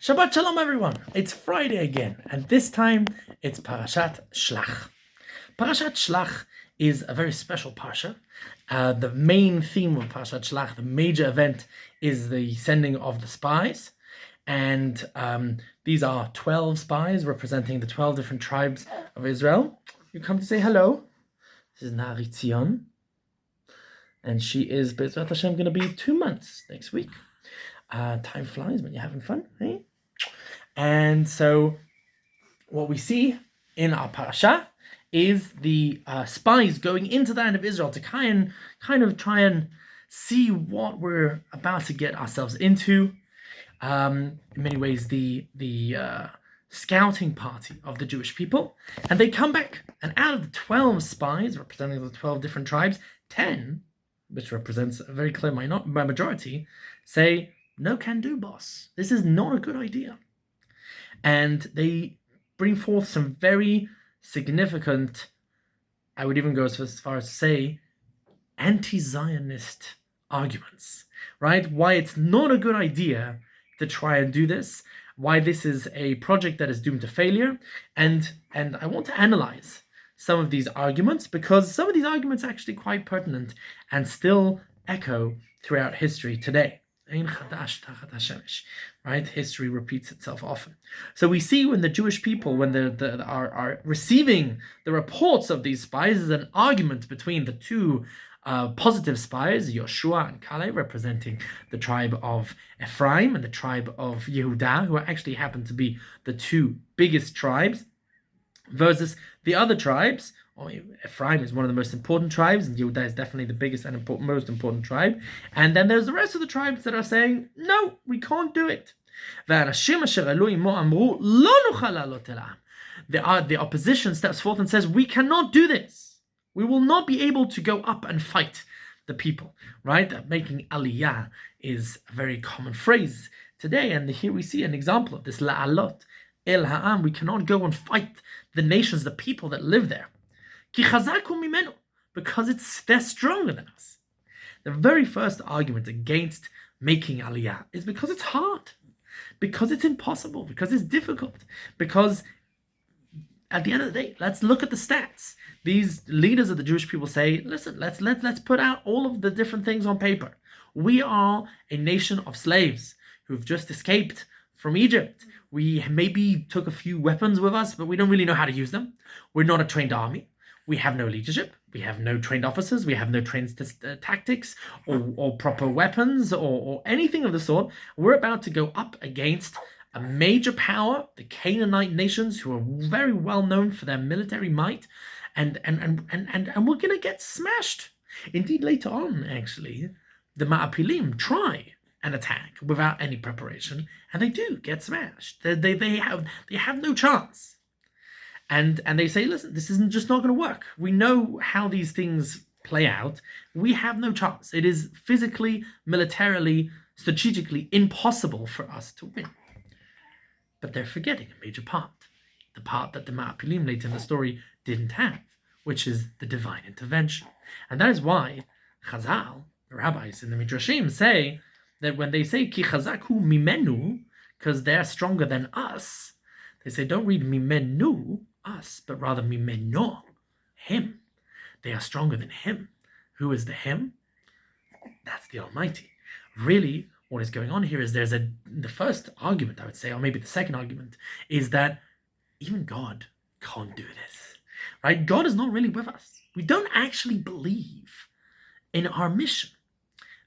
Shabbat Shalom, everyone. It's Friday again, and this time it's Parashat Shelach. Parashat Shelach is a very special parsha. The main theme of Parashat Shelach, the major event, is the sending of the spies, and these are 12 spies representing the 12 different tribes of Israel. You come to say hello. This is Nari Tzion, and she is B'ezrat Hashem going to be 2 months next week. Time flies when you're having fun, eh? And so what we see in our parasha is the spies going into the land of Israel to kind of try and see what we're about to get ourselves into. In many ways, the scouting party of the Jewish people. And they come back, and out of the 12 spies representing the 12 different tribes, 10, which represents a very clear majority, say, "No can do, boss. This is not a good idea." And they bring forth some very significant, I would even go as far as to say, anti-Zionist arguments, right? Why it's not a good idea to try and do this, why this is a project that is doomed to failure. And I want to analyze some of these arguments, because some of these arguments are actually quite pertinent and still echo throughout history today. Right? History repeats itself often. So we see when the Jewish people, when they are receiving the reports of these spies, is an argument between the two positive spies, Yoshua and Caleb, representing the tribe of Ephraim and the tribe of Yehudah, who actually happen to be the two biggest tribes, versus the other tribes. Ephraim is one of the most important tribes, and Yehudah is definitely the biggest and most important tribe. And then there's the rest of the tribes that are saying, no, we can't do it. The opposition steps forth and says, we cannot do this. We will not be able to go up and fight the people, right? That making aliyah is a very common phrase today. And here we see an example of this, la'alot el ha'am. We cannot go and fight the nations, the people that live there. Because they're stronger than us. The very first argument against making aliyah is because it's hard, because it's impossible, because it's difficult, because at the end of the day, let's look at the stats. These leaders of the Jewish people say, listen, let's put out all of the different things on paper. We are a nation of slaves who've just escaped from Egypt. We maybe took a few weapons with us, but we don't really know how to use them. We're not a trained army. We have no leadership. We have no trained officers. We have no trained tactics or proper weapons or anything of the sort. We're about to go up against a major power, the Canaanite nations, who are very well known for their military might, and we're going to get smashed. Indeed, later on, actually, the Ma'apilim try an attack without any preparation, and they do get smashed. They have no chance. And they say, listen, this isn't just not going to work. We know how these things play out. We have no chance. It is physically, militarily, strategically impossible for us to win. But they're forgetting a major part. The part that the Ma'apilim later in the story didn't have, which is the divine intervention. And that is why Chazal, the rabbis in the Midrashim, say that when they say Ki chazaku mimenu, because they're stronger than us, they say don't read mimenu, us, but rather mimeno, him. They are stronger than him. Who is the him? That's the Almighty. Really, what is going on here is the first argument, I would say, or maybe the second argument, is that even God can't do this. Right? God is not really with us. We don't actually believe in our mission.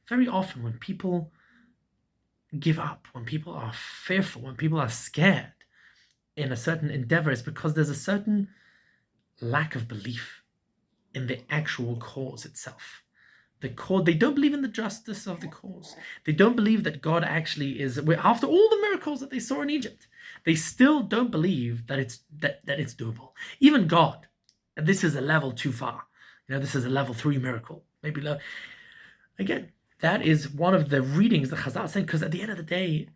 Very often when people give up, when people are fearful, when people are scared in a certain endeavor, is because there's a certain lack of belief in the actual cause itself. They don't believe in the justice of the cause. They don't believe that God actually is, after all the miracles that they saw in Egypt, they still don't believe that it's doable. Even God, and this is a level too far. This is a level 3 miracle. Maybe again, that is one of the readings that Chazal saying, because at the end of the day,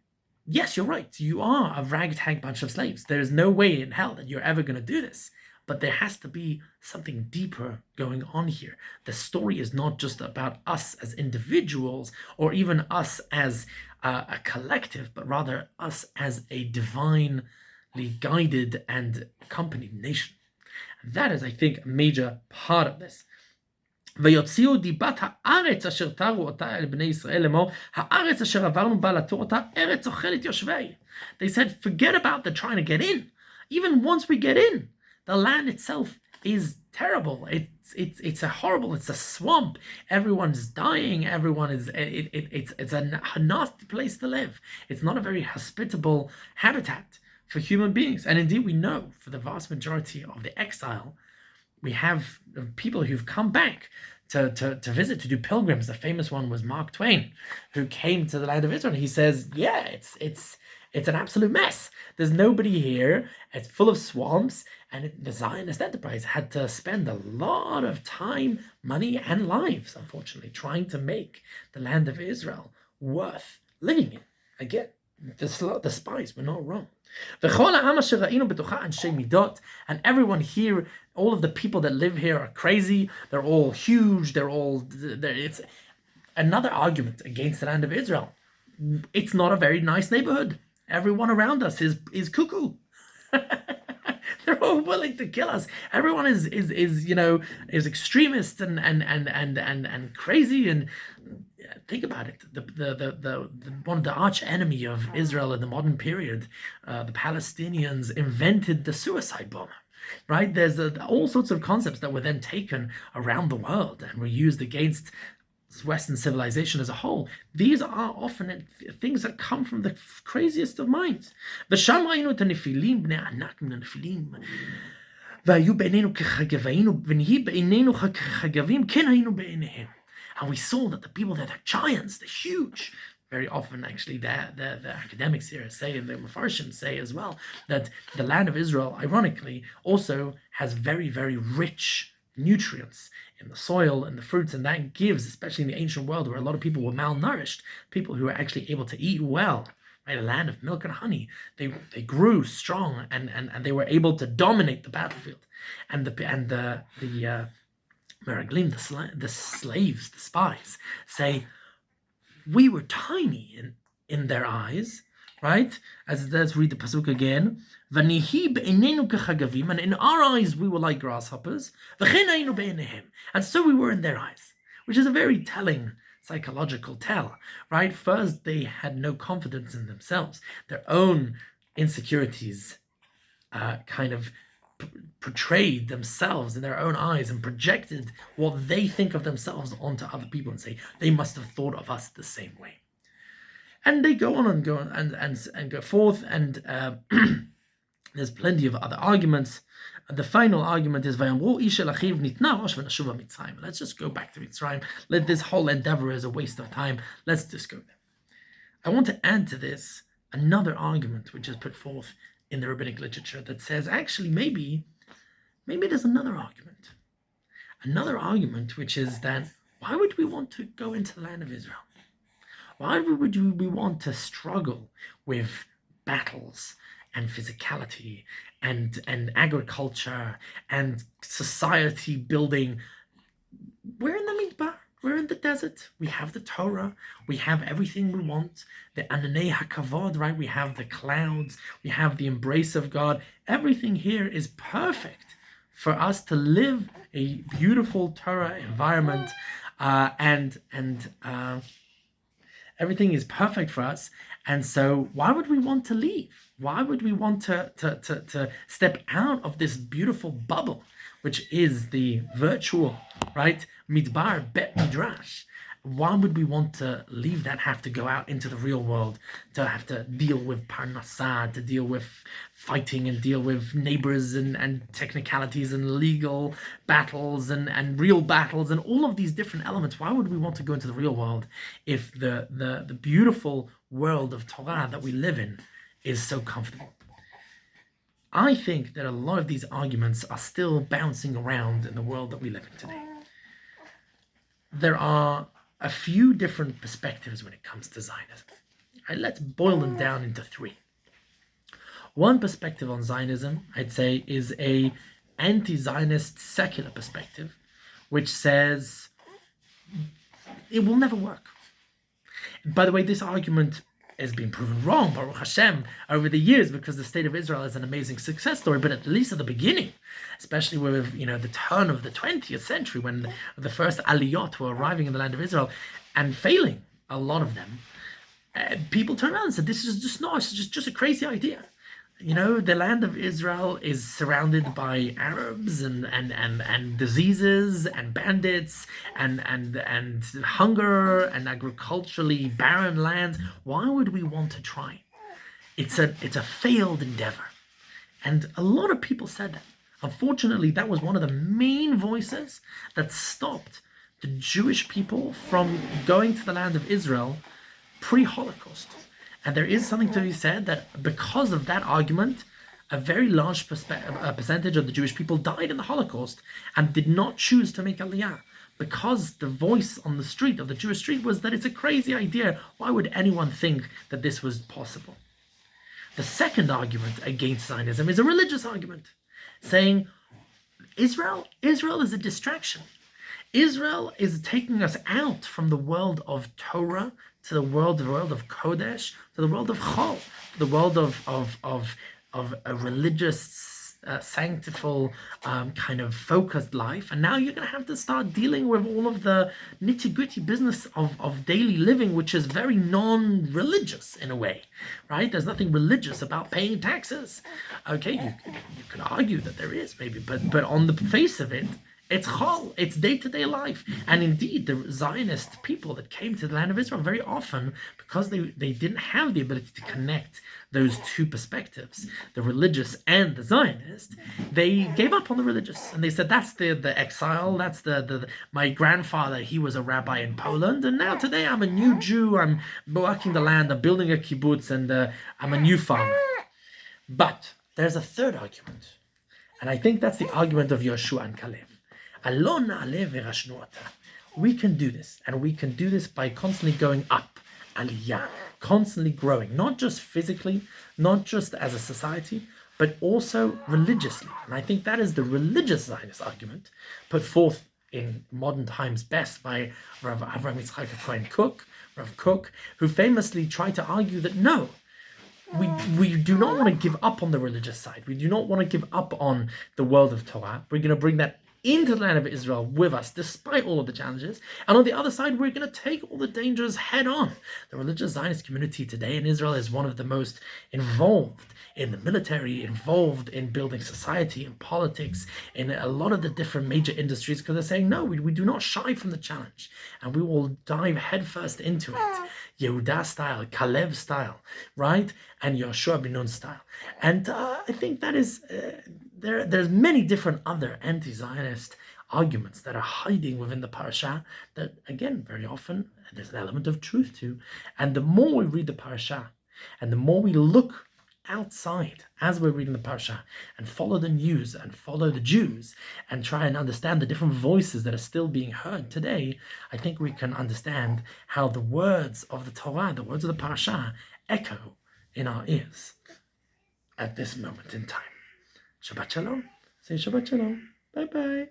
yes, you're right. You are a ragtag bunch of slaves. There is no way in hell that you're ever going to do this. But there has to be something deeper going on here. The story is not just about us as individuals or even us as a collective, but rather us as a divinely guided and accompanied nation. And that is, I think, a major part of this. ויוציאו דיבת הארץ אשר תרו אותה אל בני ישראל לאמור, הארץ אשר עברנו בה לתור אותה, ארץ אוכלת יושבי. They said, forget about the trying to get in. Even once we get in, the land itself is terrible. It's a horrible. It's a swamp. Everyone's dying. Everyone is. It's a nasty place to live. It's not a very hospitable habitat for human beings. And indeed, we know for the vast majority of the exile, we have people who've come back to visit, to do pilgrims. The famous one was Mark Twain, who came to the land of Israel. He says, yeah, it's an absolute mess. There's nobody here. It's full of swamps. And the Zionist enterprise had to spend a lot of time, money, and lives, unfortunately, trying to make the land of Israel worth living in. Again, the spies were not wrong. And everyone here, all of the people that live here are crazy. They're all huge. It's another argument against the land of Israel. It's not a very nice neighborhood. Everyone around us is cuckoo. They're all willing to kill us. Everyone is extremist and crazy. And think about it. The one of the arch enemy of Israel in the modern period, the Palestinians invented the suicide bomber. Right? There's all sorts of concepts that were then taken around the world and were used against Western civilization as a whole. These are often things that come from the craziest of minds. And we saw that the people there, they're giants, they're huge. Very often, actually, the academics here say, and the Mepharshim say as well, that the land of Israel, ironically, also has very, very rich nutrients in the soil and the fruits, and that gives, especially in the ancient world where a lot of people were malnourished, people who were actually able to eat well, right? A land of milk and honey. They grew strong and they were able to dominate the battlefield. And the Meraglim, the slaves, the spies, say we were tiny in their eyes, right? Let's read the pasuk again. And in our eyes we were like grasshoppers. And so we were in their eyes, which is a very telling psychological tell, right? First, they had no confidence in themselves. Their own insecurities kind of portrayed themselves in their own eyes and projected what they think of themselves onto other people and say, they must have thought of us the same way. And they go on and go and go forth, and there's plenty of other arguments. The final argument is, let's just go back to Mitzrayim. Let this whole endeavor is a waste of time. Let's just go there. I want to add to this another argument which is put forth in the rabbinic literature that says, actually, maybe there's another argument, which is that why would we want to go into the land of Israel? Why would we want to struggle with battles and physicality and agriculture and society building? We're in the Midbar. We're in the desert. We have the Torah. We have everything we want. The Ananei HaKavod, right? We have the clouds. We have the embrace of God. Everything here is perfect for us to live a beautiful Torah environment, and everything is perfect for us. And so why would we want to leave? Why would we want to step out of this beautiful bubble, which is the virtual, right, Midbar Bet Midrash? Why would we want to leave that, have to go out into the real world, to have to deal with parnassah, to deal with fighting and deal with neighbors and technicalities and legal battles and real battles and all of these different elements? Why would we want to go into the real world if the beautiful world of Torah that we live in is so comfortable? I think that a lot of these arguments are still bouncing around in the world that we live in today. There are a few different perspectives when it comes to Zionism. And let's boil them down into three. One perspective on Zionism, I'd say, is a anti-Zionist secular perspective, which says it will never work. By the way, this argument has been proven wrong, Baruch Hashem, over the years, because the state of Israel is an amazing success story. But at least at the beginning, especially with the turn of the 20th century, when the first aliyot were arriving in the land of Israel and failing, a lot of them, people turned around and said, "This is just not. It's just a crazy idea." The land of Israel is surrounded by Arabs and diseases and bandits and hunger and agriculturally barren lands. Why would we want to try? It's a failed endeavor. And a lot of people said that. Unfortunately, that was one of the main voices that stopped the Jewish people from going to the land of Israel pre-Holocaust. And there is something to be said that because of that argument, a very large percentage of the Jewish people died in the Holocaust and did not choose to make Aliyah, because the voice on the street, of the Jewish street, was that it's a crazy idea. Why would anyone think that this was possible? The second argument against Zionism is a religious argument, saying Israel is a distraction. Israel is taking us out from the world of Torah to the world of Kodesh, to the world of Chol, to the world of a religious, sanctiful, kind of focused life. And now you're going to have to start dealing with all of the nitty-gritty business of daily living, which is very non-religious in a way, right? There's nothing religious about paying taxes. Okay, you could argue that there is, maybe, but on the face of it, it's chol, it's day-to-day life. And indeed, the Zionist people that came to the land of Israel, very often, because they didn't have the ability to connect those two perspectives, the religious and the Zionist, they gave up on the religious. And they said, that's the exile, that's the my grandfather, he was a rabbi in Poland, and now today I'm a new Jew, I'm working the land, I'm building a kibbutz, and I'm a new farmer. But there's a third argument. And I think that's the argument of Yoshua and Caleb. We can do this, and we can do this by constantly going up, aliyah, constantly growing, not just physically, not just as a society, but also religiously. And I think that is the religious Zionist argument put forth in modern times best by Rav Avraham Yitzchak Cohen Cook, Rav Cook, who famously tried to argue that no, we do not want to give up on the religious side. We do not want to give up on the world of Torah. We're going to bring that into the land of Israel with us, despite all of the challenges. And on the other side, we're going to take all the dangers head on. The religious Zionist community today in Israel is one of the most involved in the military, involved in building society and politics, in a lot of the different major industries, because they're saying, no, we do not shy from the challenge. And we will dive headfirst into it. Yehuda style, Caleb style, right? And Yoshua ben Nun style. And I think that is... There's many different other anti-Zionist arguments that are hiding within the Parsha that, again, very often there's an element of truth to. And the more we read the Parsha, and the more we look outside as we're reading the Parsha and follow the news and follow the Jews and try and understand the different voices that are still being heard today, I think we can understand how the words of the Torah, the words of the Parsha, echo in our ears at this moment in time. Shabbat Shalom. Say Shabbat Shalom. Bye-bye.